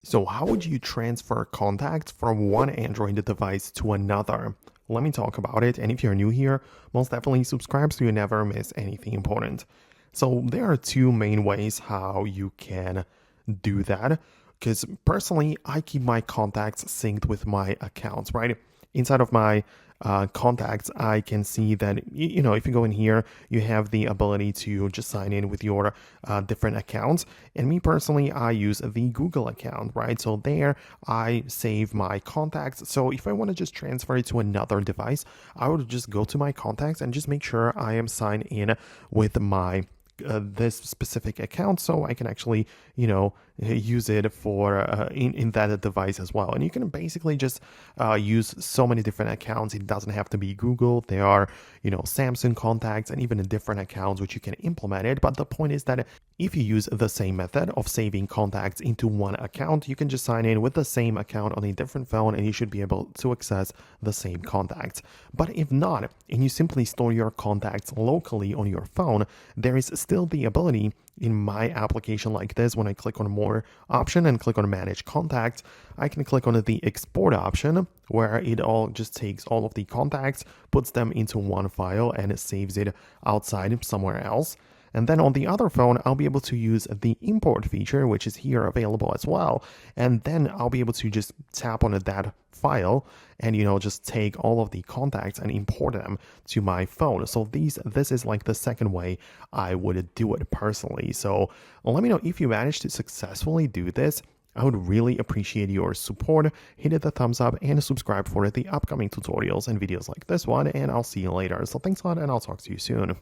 So how would you transfer contacts from one Android device to another? Let me talk about it. And if you're new here, most definitely subscribe so you never miss anything important. So there are two main ways how you can do that. Because personally, I keep my contacts synced with my accounts, right? Inside of my contacts, I can see that, if you go in here, you have the ability to just sign in with your different accounts. And me personally, I use the Google account, right? So there I save my contacts. So if I want to just transfer it to another device, I would just go to my contacts and just make sure I am signed in with my this specific account, so I can actually use it for in that device as well. And you can basically just use so many different accounts. It doesn't have to be Google. There are Samsung contacts and even different accounts which you can implement it. But the point is that if you use the same method of saving contacts into one account, you can just sign in with the same account on a different phone and you should be able to access the same contacts. But if not, and you simply store your contacts locally on your phone, there is still the ability in my application like this. When I click on more option and click on manage contacts, I can click on the export option where it all just takes all of the contacts, puts them into one file and it saves it outside somewhere else. And then on the other phone, I'll be able to use the import feature, which is here available as well. And then I'll be able to just tap on that file and, just take all of the contacts and import them to my phone. So this is like the second way I would do it personally. So let me know if you managed to successfully do this. I would really appreciate your support. Hit the thumbs up and subscribe for the upcoming tutorials and videos like this one. And I'll see you later. So thanks a lot and I'll talk to you soon.